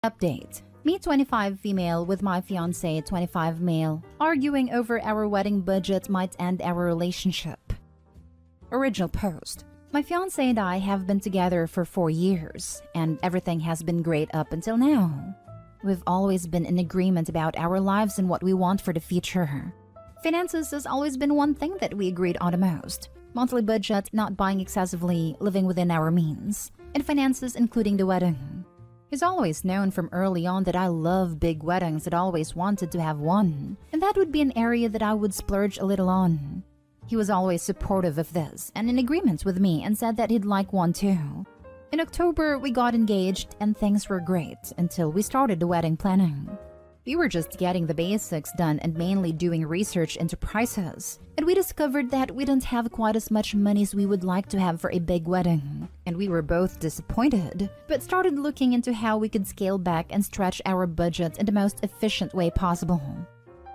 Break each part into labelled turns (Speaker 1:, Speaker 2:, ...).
Speaker 1: Update. Me 25 female with my fiancé 25 male arguing over our wedding budget might end our relationship. Original post. My fiancé and I have been together for 4 years and everything has been great up until now. We've always been in agreement about our lives and what we want for the future. Finances has always been one thing that we agreed on the most. Monthly budget, not buying excessively, living within our means, and finances including the wedding. He's always known from early on that I love big weddings and always wanted to have one, and that would be an area that I would splurge a little on. He was always supportive of this and in agreement with me and said that he'd like one too. In October, we got engaged and things were great until we started the wedding planning. We were just getting the basics done and mainly doing research into prices. And we discovered that we didn't have quite as much money as we would like to have for a big wedding. And we were both disappointed, but started looking into how we could scale back and stretch our budget in the most efficient way possible.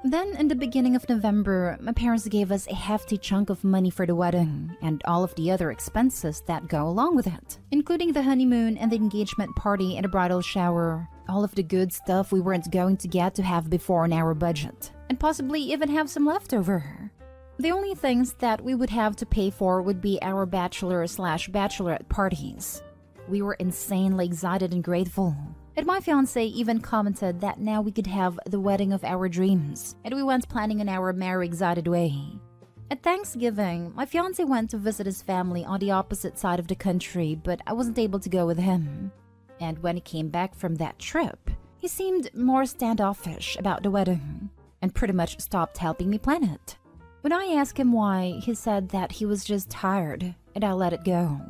Speaker 1: Then, in the beginning of November, my parents gave us a hefty chunk of money for the wedding and all of the other expenses that go along with it, including the honeymoon and the engagement party and the bridal shower. All of the good stuff we weren't going to get to have before in our budget, and possibly even have some leftover. The only things that we would have to pay for would be our bachelor/bachelorette parties. We were insanely excited and grateful. And my fiancé even commented that now we could have the wedding of our dreams, and we went planning in our merry excited way. At Thanksgiving, my fiancé went to visit his family on the opposite side of the country, but I wasn't able to go with him. And when he came back from that trip, he seemed more standoffish about the wedding, and pretty much stopped helping me plan it. When I asked him why, he said that he was just tired, and I let it go.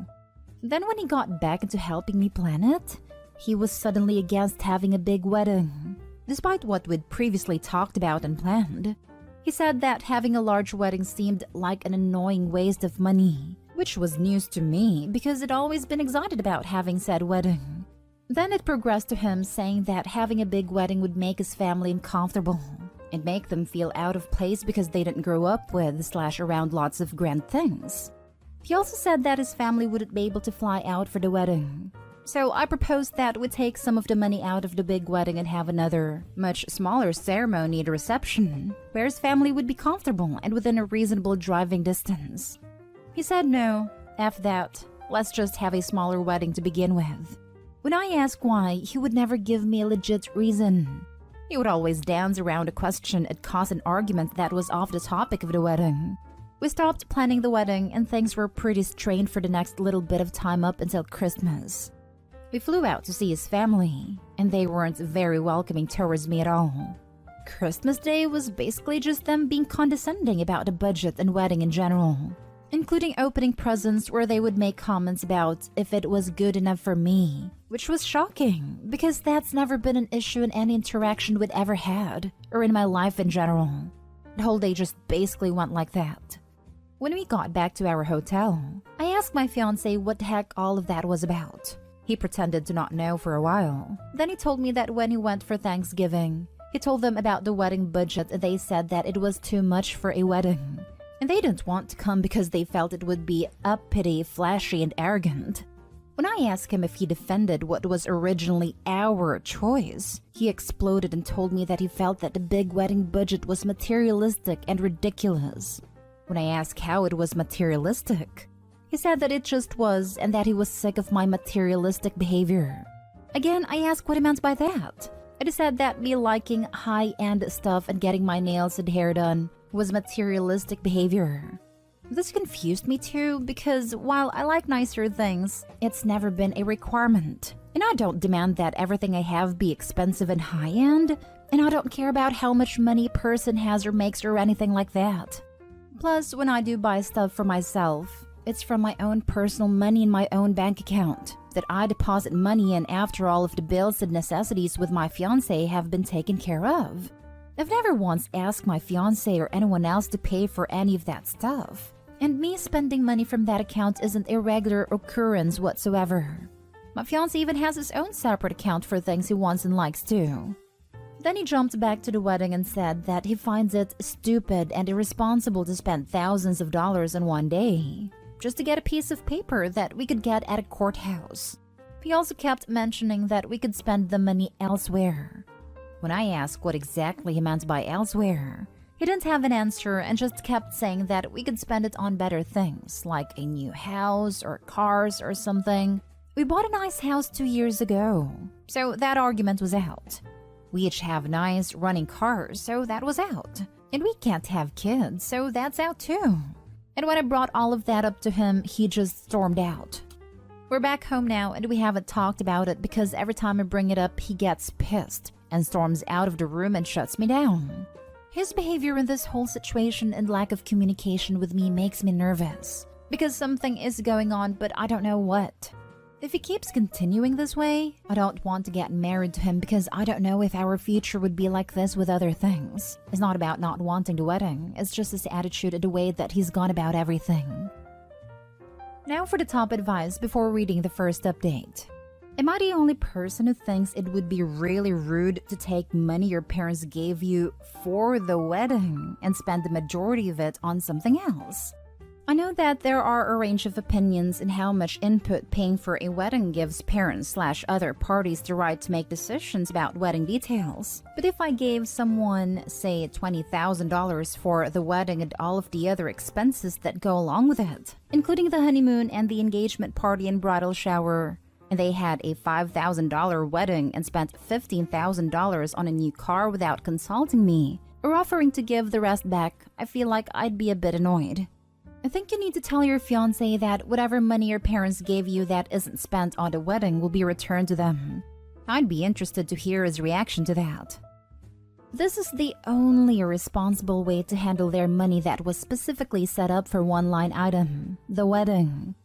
Speaker 1: Then when he got back into helping me plan it, he was suddenly against having a big wedding, despite what we'd previously talked about and planned. He said that having a large wedding seemed like an annoying waste of money, which was news to me because I'd always been excited about having said wedding. Then it progressed to him saying that having a big wedding would make his family uncomfortable and make them feel out of place because they didn't grow up with/around lots of grand things. He also said that his family wouldn't be able to fly out for the wedding. So I proposed that we take some of the money out of the big wedding and have another, much smaller ceremony at the reception, where his family would be comfortable and within a reasonable driving distance. He said no, F that, let's just have a smaller wedding to begin with. When I asked why, he would never give me a legit reason. He would always dance around a question and cause an argument that was off the topic of the wedding. We stopped planning the wedding and things were pretty strained for the next little bit of time up until Christmas. We flew out to see his family, and they weren't very welcoming towards me at all. Christmas Day was basically just them being condescending about the budget and wedding in general, including opening presents where they would make comments about if it was good enough for me, which was shocking because that's never been an issue in any interaction we'd ever had, or in my life in general. The whole day just basically went like that. When we got back to our hotel, I asked my fiancé what the heck all of that was about. He pretended to not know for a while. Then he told me that when he went for Thanksgiving, he told them about the wedding budget and they said that it was too much for a wedding. And they didn't want to come because they felt it would be uppity, flashy, and arrogant. When I asked him if he defended what was originally our choice, he exploded and told me that he felt that the big wedding budget was materialistic and ridiculous. When I asked how it was materialistic, he said that it just was and that he was sick of my materialistic behavior. Again, I asked what he meant by that. And he said that me liking high-end stuff and getting my nails and hair done was materialistic behavior. This confused me too because while I like nicer things, it's never been a requirement. And I don't demand that everything I have be expensive and high-end, and I don't care about how much money a person has or makes or anything like that. Plus, when I do buy stuff for myself, it's from my own personal money in my own bank account that I deposit money in after all of the bills and necessities with my fiancé have been taken care of. I've never once asked my fiancé or anyone else to pay for any of that stuff. And me spending money from that account isn't a regular occurrence whatsoever. My fiancé even has his own separate account for things he wants and likes too. Then he jumped back to the wedding and said that he finds it stupid and irresponsible to spend thousands of dollars in one day just to get a piece of paper that we could get at a courthouse. He also kept mentioning that we could spend the money elsewhere. When I asked what exactly he meant by elsewhere, he didn't have an answer and just kept saying that we could spend it on better things, like a new house or cars or something. We bought a nice house 2 years ago, so that argument was out. We each have nice running cars, so that was out. And we can't have kids, so that's out too. And when I brought all of that up to him, he just stormed out. We're back home now and we haven't talked about it because every time I bring it up, he gets pissed and storms out of the room and shuts me down. His behavior in this whole situation and lack of communication with me makes me nervous because something is going on, but I don't know what. If he keeps continuing this way, I don't want to get married to him because I don't know if our future would be like this with other things. It's not about not wanting the wedding, it's just his attitude and the way that he's gone about everything. Now for the top advice before reading the first update. Am I the only person who thinks it would be really rude to take money your parents gave you for the wedding and spend the majority of it on something else? I know that there are a range of opinions in how much input paying for a wedding gives parents/other parties the right to make decisions about wedding details. But if I gave someone, say, $20,000 for the wedding and all of the other expenses that go along with it, including the honeymoon and the engagement party and bridal shower, and they had a $5,000 wedding and spent $15,000 on a new car without consulting me, or offering to give the rest back, I feel like I'd be a bit annoyed. I think you need to tell your fiancé that whatever money your parents gave you that isn't spent on the wedding will be returned to them. I'd be interested to hear his reaction to that. This is the only responsible way to handle their money that was specifically set up for one line item, the wedding.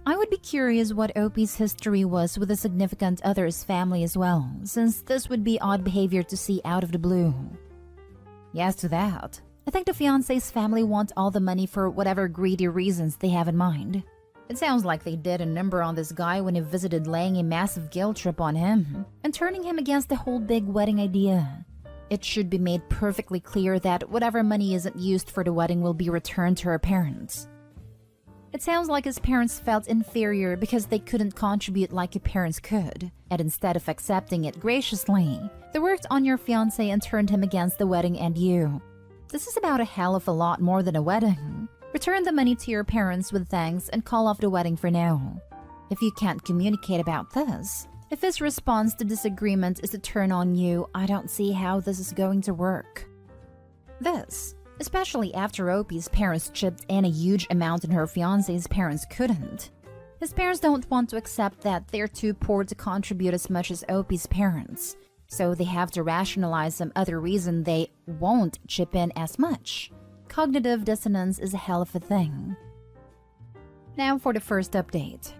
Speaker 1: I would be curious what Opie's history was with a significant other's family as well, since this would be odd behavior to see out of the blue. Yes to that. I think the fiancé's family want all the money for whatever greedy reasons they have in mind. It sounds like they did a number on this guy when he visited, laying a massive guilt trip on him and turning him against the whole big wedding idea. It should be made perfectly clear that whatever money isn't used for the wedding will be returned to her parents. It sounds like his parents felt inferior because they couldn't contribute like your parents could, and instead of accepting it graciously, they worked on your fiancé and turned him against the wedding and you. This is about a hell of a lot more than a wedding. Return the money to your parents with thanks and call off the wedding for now. If you can't communicate about this, if his response to disagreement is to turn on you, I don't see how this is going to work. This, especially after Opie's parents chipped in a huge amount and her fiancé's parents couldn't. His parents don't want to accept that they're too poor to contribute as much as Opie's parents. So they have to rationalize some other reason they won't chip in as much. Cognitive dissonance is a hell of a thing. Now for the first update.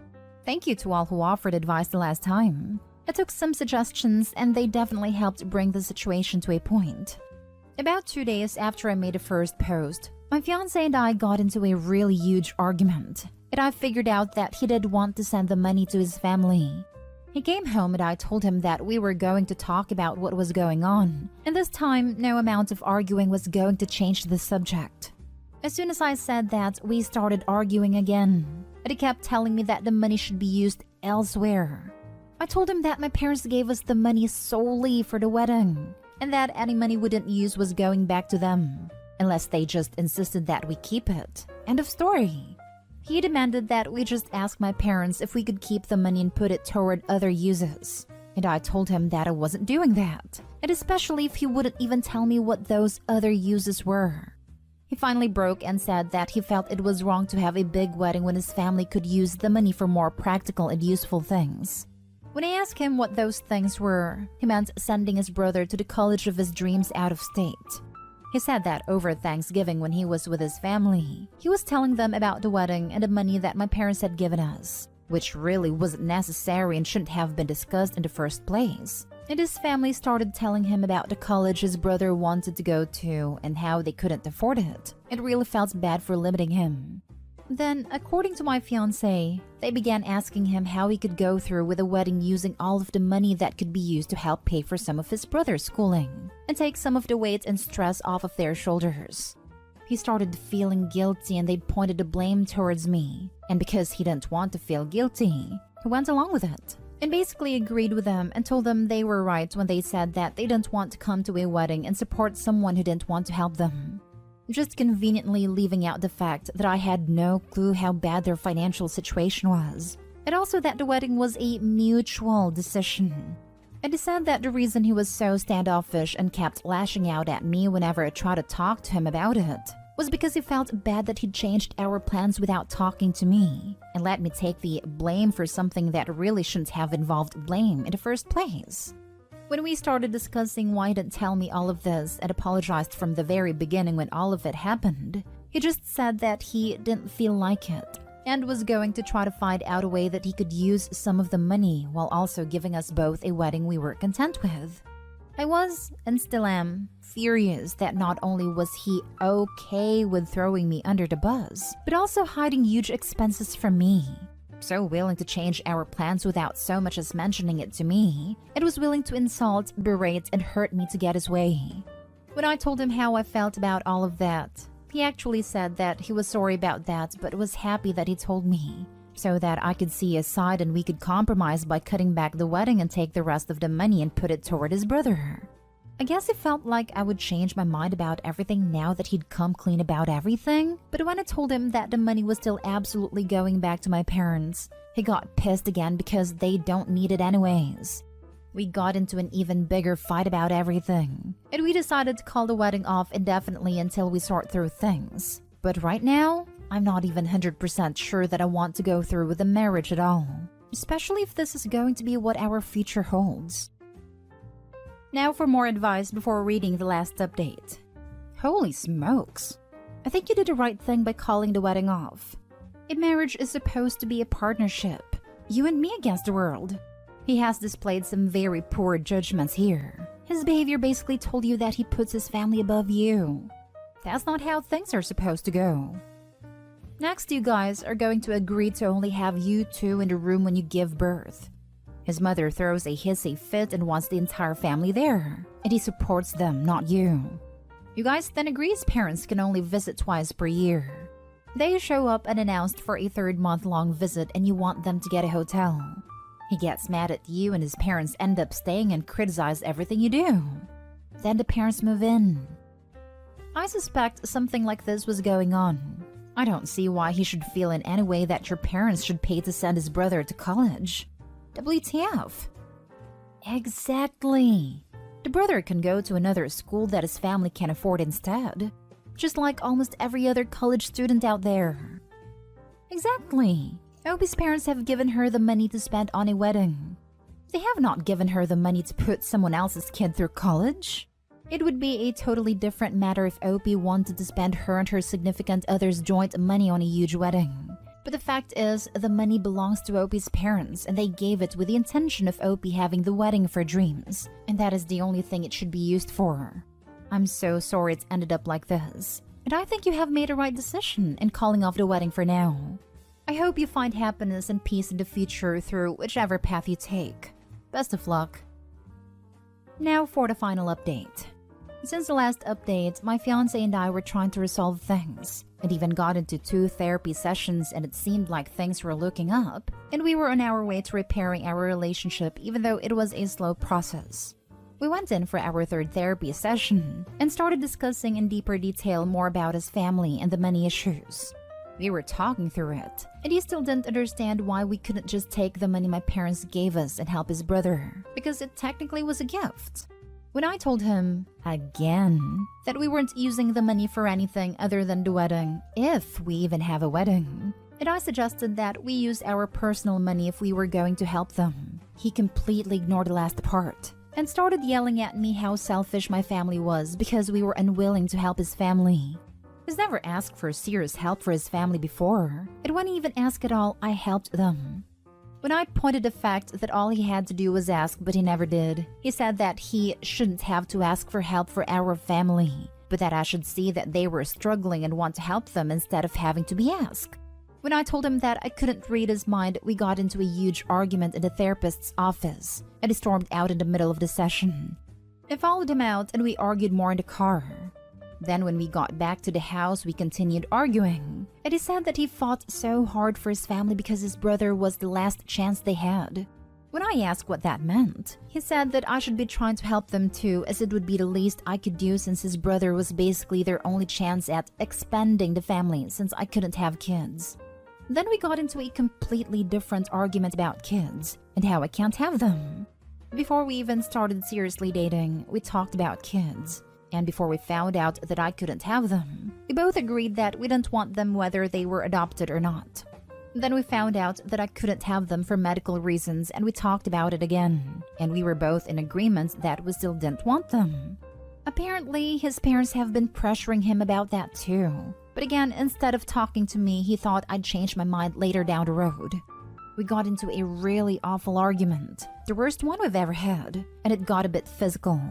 Speaker 1: Thank you to all who offered advice the last time. I took some suggestions and they definitely helped bring the situation to a point. About 2 days after I made the first post, my fiancé and I got into a really huge argument, and I figured out that he did want to send the money to his family. He came home and I told him that we were going to talk about what was going on, and this time no amount of arguing was going to change the subject. As soon as I said that, we started arguing again, and he kept telling me that the money should be used elsewhere. I told him that my parents gave us the money solely for the wedding, and that any money we didn't use was going back to them, unless they just insisted that we keep it. End of story. He demanded that we just ask my parents if we could keep the money and put it toward other uses. And I told him that I wasn't doing that, and especially if he wouldn't even tell me what those other uses were. He finally broke and said that he felt it was wrong to have a big wedding when his family could use the money for more practical and useful things. When I asked him what those things were, he meant sending his brother to the college of his dreams out of state. He said that over Thanksgiving when he was with his family, he was telling them about the wedding and the money that my parents had given us, which really wasn't necessary and shouldn't have been discussed in the first place. And his family started telling him about the college his brother wanted to go to and how they couldn't afford it. It really felt bad for limiting him. Then, according to my fiancé, they began asking him how he could go through with a wedding using all of the money that could be used to help pay for some of his brother's schooling and take some of the weight and stress off of their shoulders. He started feeling guilty and they pointed the blame towards me. And because he didn't want to feel guilty, he went along with it. and basically agreed with them and told them they were right when they said that they didn't want to come to a wedding and support someone who didn't want to help them. Just conveniently leaving out the fact that I had no clue how bad their financial situation was, and also that the wedding was a mutual decision. And he said that the reason he was so standoffish and kept lashing out at me whenever I tried to talk to him about it was because he felt bad that he'd changed our plans without talking to me and let me take the blame for something that really shouldn't have involved blame in the first place. When we started discussing why he didn't tell me all of this and apologized from the very beginning when all of it happened, he just said that he didn't feel like it and was going to try to find out a way that he could use some of the money while also giving us both a wedding we were content with. I was, and still am, furious that not only was he okay with throwing me under the bus, but also hiding huge expenses from me. So willing to change our plans without so much as mentioning it to me, and was willing to insult, berate, and hurt me to get his way. When I told him how I felt about all of that, he actually said that he was sorry about that but was happy that he told me, so that I could see his side and we could compromise by cutting back the wedding and take the rest of the money and put it toward his brother. I guess he felt like I would change my mind about everything now that he'd come clean about everything, but when I told him that the money was still absolutely going back to my parents, he got pissed again because they don't need it anyways. We got into an even bigger fight about everything, and we decided to call the wedding off indefinitely until we sort through things. But right now, I'm not even 100% sure that I want to go through with the marriage at all, especially if this is going to be what our future holds. Now for more advice before reading the last update. Holy smokes! I think you did the right thing by calling the wedding off. A marriage is supposed to be a partnership, you and me against the world. He has displayed some very poor judgments here. His behavior basically told you that he puts his family above you. That's not how things are supposed to go. Next, you guys are going to agree to only have you two in the room when you give birth. His mother throws a hissy fit and wants the entire family there, and he supports them, not you. You guys then agree his parents can only visit twice per year. They show up unannounced for a 3-month-long visit and you want them to get a hotel. He gets mad at you and his parents end up staying and criticize everything you do. Then the parents move in. I suspect something like this was going on. I don't see why he should feel in any way that your parents should pay to send his brother to college. WTF? Exactly. The brother can go to another school that his family can afford instead. Just like almost every other college student out there. Exactly. Opie's parents have given her the money to spend on a wedding. They have not given her the money to put someone else's kid through college. It would be a totally different matter if Opie wanted to spend her and her significant other's joint money on a huge wedding. But the fact is, the money belongs to Opie's parents and they gave it with the intention of Opie having the wedding of her dreams. And that is the only thing it should be used for. I'm so sorry it's ended up like this. And I think you have made a right decision in calling off the wedding for now. I hope you find happiness and peace in the future through whichever path you take. Best of luck. Now for the final update. Since the last update, my fiancé and I were trying to resolve things, and even got into 2 therapy sessions and it seemed like things were looking up, and we were on our way to repairing our relationship even though it was a slow process. We went in for our 3rd therapy session and started discussing in deeper detail more about his family and the money issues. We were talking through it, and he still didn't understand why we couldn't just take the money my parents gave us and help his brother, because it technically was a gift. When I told him, again, that we weren't using the money for anything other than the wedding, if we even have a wedding, and I suggested that we use our personal money if we were going to help them, he completely ignored the last part and started yelling at me how selfish my family was because we were unwilling to help his family. He's never asked for serious help for his family before, and when he even asked at all, I helped them. When I pointed the fact that all he had to do was ask but he never did, he said that he shouldn't have to ask for help for our family, but that I should see that they were struggling and want to help them instead of having to be asked. When I told him that I couldn't read his mind, we got into a huge argument in the therapist's office, and he stormed out in the middle of the session. I followed him out and we argued more in the car. Then when we got back to the house, we continued arguing, and he said that he fought so hard for his family because his brother was the last chance they had. When I asked what that meant, he said that I should be trying to help them too, as it would be the least I could do since his brother was basically their only chance at expanding the family since I couldn't have kids. Then we got into a completely different argument about kids and how I can't have them. Before we even started seriously dating, we talked about kids. And before we found out that I couldn't have them, we both agreed that we didn't want them whether they were adopted or not. Then we found out that I couldn't have them for medical reasons, and we talked about it again. And we were both in agreement that we still didn't want them. Apparently, his parents have been pressuring him about that too. But again, instead of talking to me, he thought I'd change my mind later down the road. We got into a really awful argument, the worst one we've ever had, and it got a bit physical.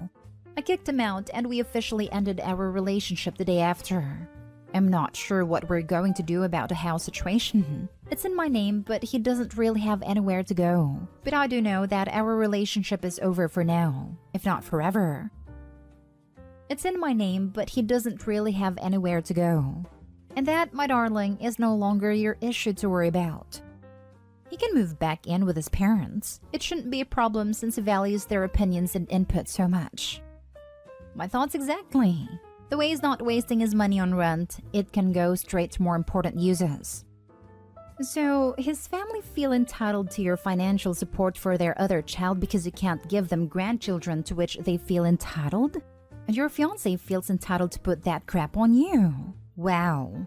Speaker 1: I kicked him out, and we officially ended our relationship the day after. I'm not sure what we're going to do about the house situation. It's in my name, but he doesn't really have anywhere to go. But I do know that our relationship is over for now, if not forever. It's in my name, but he doesn't really have anywhere to go. And that, my darling, is no longer your issue to worry about. He can move back in with his parents. It shouldn't be a problem since he values their opinions and input so much. My thoughts exactly. The way he's not wasting his money on rent, it can go straight to more important uses. So, his family feel entitled to your financial support for their other child because you can't give them grandchildren to which they feel entitled? And your fiancé feels entitled to put that crap on you. Wow.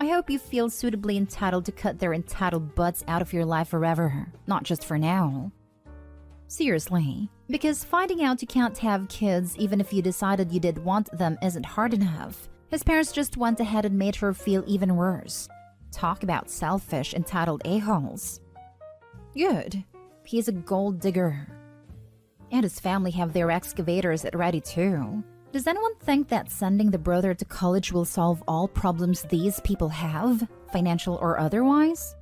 Speaker 1: I hope you feel suitably entitled to cut their entitled butts out of your life forever, not just for now. Seriously, because finding out you can't have kids even if you decided you did want them isn't hard enough. His parents just went ahead and made her feel even worse. Talk about selfish, entitled a-holes. Good. He's a gold digger. And his family have their excavators at ready too. Does anyone think that sending the brother to college will solve all problems these people have, financial or otherwise?